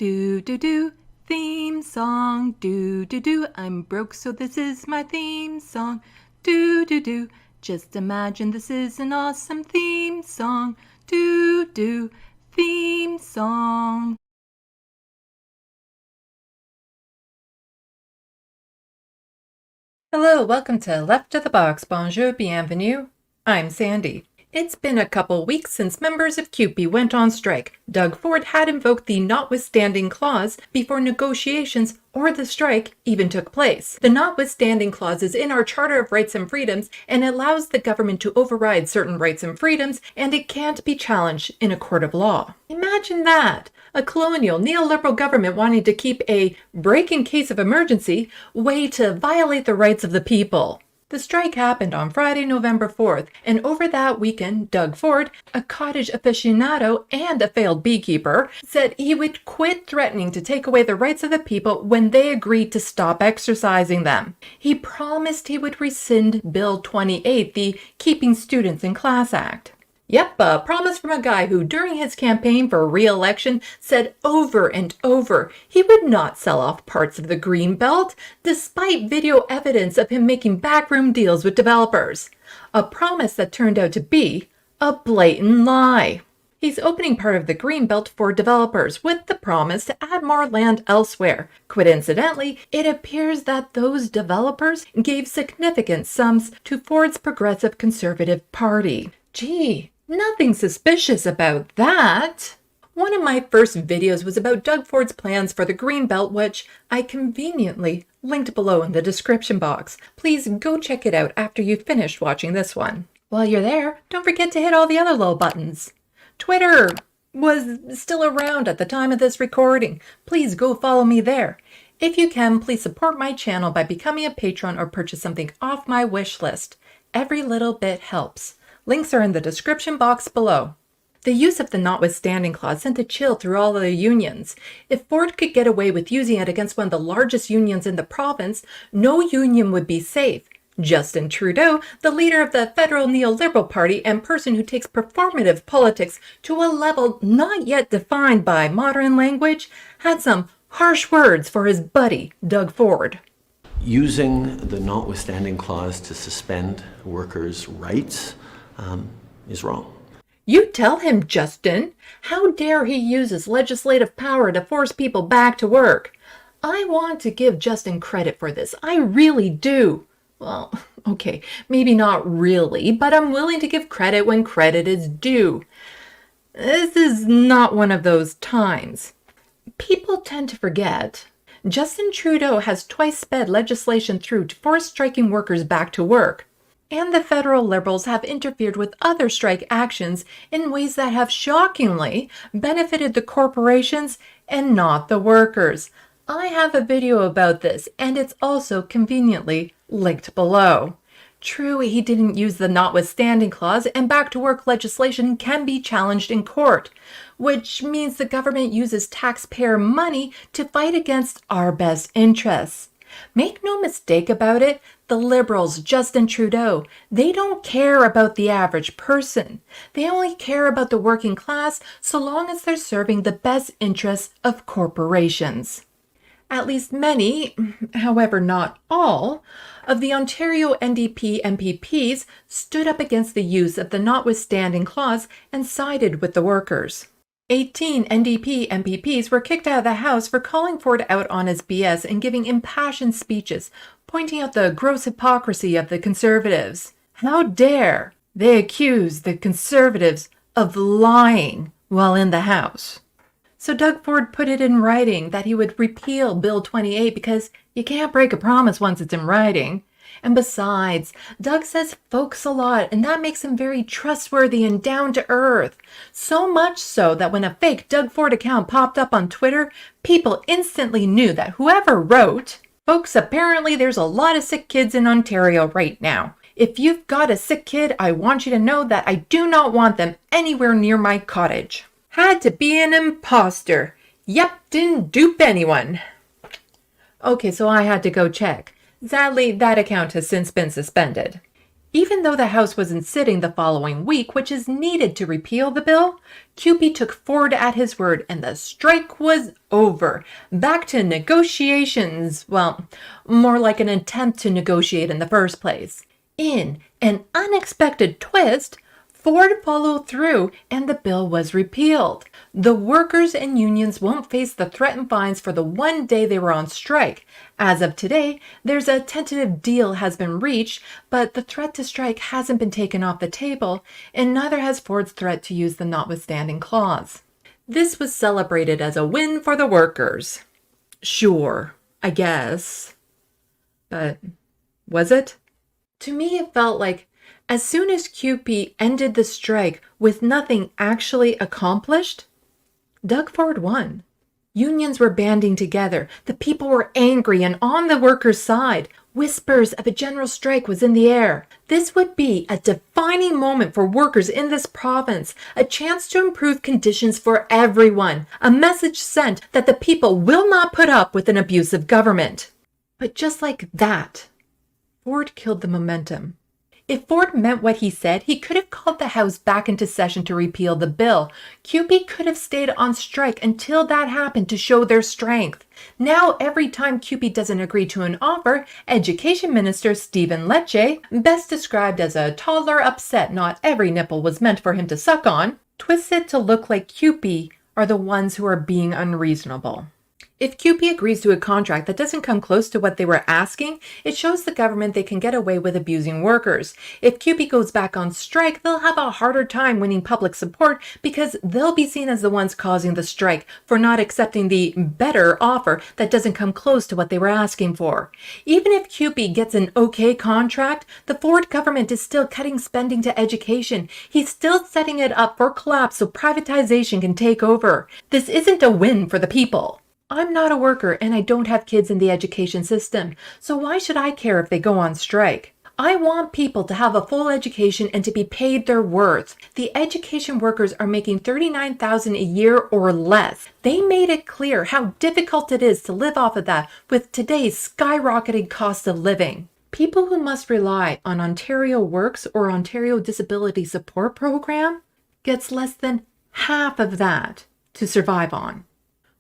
Do do do, theme song. Do do do, I'm broke so this is my theme song. Do do do, just imagine this is an awesome theme song. Do do, theme song. Hello, welcome to Left of the Box. Bonjour, bienvenue. I'm Sandy. It's been a couple weeks since members of Cupe went on strike. Doug Ford had invoked the notwithstanding clause before negotiations or the strike even took place. The notwithstanding clause is in our Charter of Rights and Freedoms and allows the government to override certain rights and freedoms, and it can't be challenged in a court of law. Imagine that! A colonial neoliberal government wanting to keep a break in case of emergency way to violate the rights of the people. The strike happened on Friday, November 4th, and over that weekend, Doug Ford, a cottage aficionado and a failed beekeeper, said he would quit threatening to take away the rights of the people when they agreed to stop exercising them. He promised he would rescind Bill 28, the Keeping Students in Class Act. Yep, a promise from a guy who, during his campaign for re-election, said over and over he would not sell off parts of the Greenbelt, despite video evidence of him making backroom deals with developers. A promise that turned out to be a blatant lie. He's opening part of the Greenbelt for developers with the promise to add more land elsewhere. Coincidentally, it appears that those developers gave significant sums to Ford's Progressive Conservative Party. Gee, nothing suspicious about that. One of my first videos was about Doug Ford's plans for the Greenbelt, which I conveniently linked below in the description box. Please go check it out after you've finished watching this one. While you're there, don't forget to hit all the other little buttons. Twitter was still around at the time of this recording. Please go follow me there. If you can, please support my channel by becoming a patron or purchase something off my wish list. Every little bit helps. Links are in the description box below. The use of the notwithstanding clause sent a chill through all of the unions. If Ford could get away with using it against one of the largest unions in the province, no union would be safe. Justin Trudeau, the leader of the federal neoliberal party and person who takes performative politics to a level not yet defined by modern language, had some harsh words for his buddy, Doug Ford. Using the notwithstanding clause to suspend workers' rights is wrong. You tell him, Justin. How dare he use his legislative power to force people back to work? I want to give Justin credit for this. I really do. Well, okay, maybe not really, but I'm willing to give credit when credit is due. This is not one of those times. People tend to forget. Justin Trudeau has twice sped legislation through to force striking workers back to work. And the federal Liberals have interfered with other strike actions in ways that have shockingly benefited the corporations and not the workers. I have a video about this, and it's also conveniently linked below. True, he didn't use the notwithstanding clause, and back-to-work legislation can be challenged in court, which means the government uses taxpayer money to fight against our best interests. Make no mistake about it, the Liberals, Justin Trudeau, they don't care about the average person. They only care about the working class so long as they're serving the best interests of corporations. At least many, however not all, of the Ontario NDP MPPs stood up against the use of the notwithstanding clause and sided with the workers. 18 NDP MPPs were kicked out of the House for calling Ford out on his BS and giving impassioned speeches, pointing out the gross hypocrisy of the Conservatives. How dare they accuse the Conservatives of lying while in the House? So Doug Ford put it in writing that he would repeal Bill 28 because you can't break a promise once it's in writing. And besides, Doug says folks a lot, and that makes him very trustworthy and down to earth. So much so that when a fake Doug Ford account popped up on Twitter, people instantly knew that whoever wrote, "Folks, apparently there's a lot of sick kids in Ontario right now. If you've got a sick kid, I want you to know that I do not want them anywhere near my cottage." Had to be an imposter. Yep, didn't dupe anyone. Okay, so I had to go check. Sadly, that account has since been suspended. Even though the House wasn't sitting the following week, which is needed to repeal the bill, Cupe took Ford at his word and the strike was over. Back to negotiations. Well, more like an attempt to negotiate in the first place. In an unexpected twist, Ford followed through and the bill was repealed. The workers and unions won't face the threatened fines for the one day they were on strike. As of today, there's a tentative deal has been reached, but the threat to strike hasn't been taken off the table, and neither has Ford's threat to use the notwithstanding clause. This was celebrated as a win for the workers. Sure, I guess. But was it? To me, it felt like as soon as Cupe ended the strike with nothing actually accomplished, Doug Ford won. Unions were banding together. The people were angry and on the workers' side. Whispers of a general strike was in the air. This would be a defining moment for workers in this province, a chance to improve conditions for everyone, a message sent that the people will not put up with an abusive government. But just like that, Ford killed the momentum. If Ford meant what he said, he could have called the House back into session to repeal the bill. Cupe could have stayed on strike until that happened to show their strength. Now, every time Cupe doesn't agree to an offer, Education Minister Stephen Lecce, best described as a toddler upset not every nipple was meant for him to suck on, twists it to look like Cupe are the ones who are being unreasonable. If Cupe agrees to a contract that doesn't come close to what they were asking, it shows the government they can get away with abusing workers. If Cupe goes back on strike, they'll have a harder time winning public support because they'll be seen as the ones causing the strike for not accepting the better offer that doesn't come close to what they were asking for. Even if Cupe gets an okay contract, the Ford government is still cutting spending to education. He's still setting it up for collapse so privatization can take over. This isn't a win for the people. I'm not a worker and I don't have kids in the education system, so why should I care if they go on strike? I want people to have a full education and to be paid their worth. The education workers are making $39,000 a year or less. They made it clear how difficult it is to live off of that with today's skyrocketing cost of living. People who must rely on Ontario Works or Ontario Disability Support Program gets less than half of that to survive on.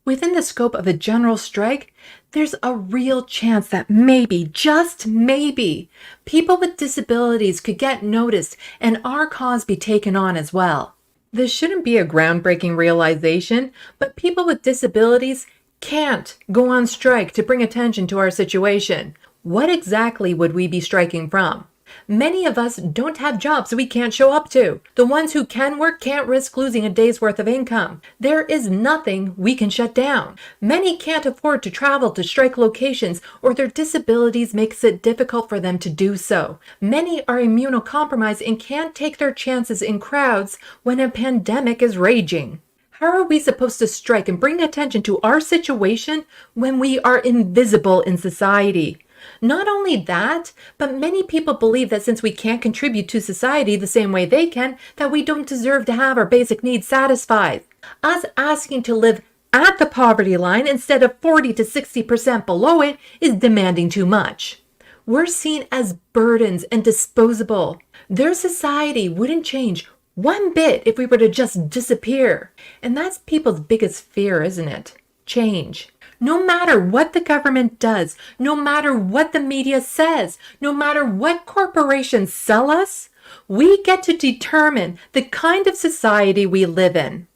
Within the scope of a general strike, there's a real chance that maybe, just maybe, people with disabilities could get noticed and our cause be taken on as well. This shouldn't be a groundbreaking realization, but people with disabilities can't go on strike to bring attention to our situation. What exactly would we be striking from? Many of us don't have jobs we can't show up to. The ones who can work can't risk losing a day's worth of income. There is nothing we can shut down. Many can't afford to travel to strike locations or their disabilities makes it difficult for them to do so. Many are immunocompromised and can't take their chances in crowds when a pandemic is raging. How are we supposed to strike and bring attention to our situation when we are invisible in society? Not only that, but many people believe that since we can't contribute to society the same way they can, that we don't deserve to have our basic needs satisfied. Us asking to live at the poverty line instead of 40 to 60% below it is demanding too much. We're seen as burdens and disposable. Their society wouldn't change one bit if we were to just disappear. And that's people's biggest fear, isn't it? Change. No matter what the government does, no matter what the media says, no matter what corporations sell us, we get to determine the kind of society we live in.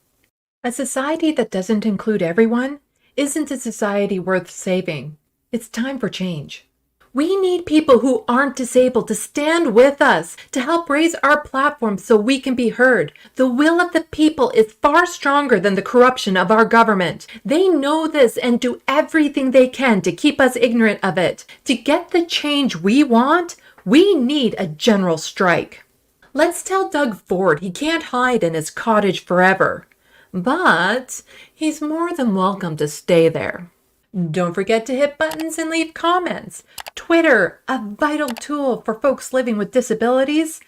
A society that doesn't include everyone isn't a society worth saving. It's time for change. We need people who aren't disabled to stand with us, to help raise our platform so we can be heard. The will of the people is far stronger than the corruption of our government. They know this and do everything they can to keep us ignorant of it. To get the change we want, we need a general strike. Let's tell Doug Ford he can't hide in his cottage forever. But he's more than welcome to stay there. Don't forget to hit buttons and leave comments. Twitter, a vital tool for folks living with disabilities.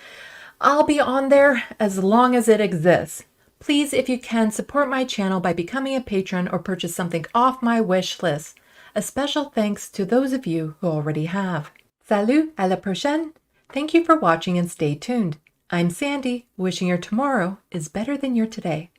I'll be on there as long as it exists. Please, if you can, support my channel by becoming a patron or purchase something off my wish list. A special thanks to those of you who already have. Salut, à la prochaine. Thank you for watching and stay tuned. I'm Sandy, wishing your tomorrow is better than your today.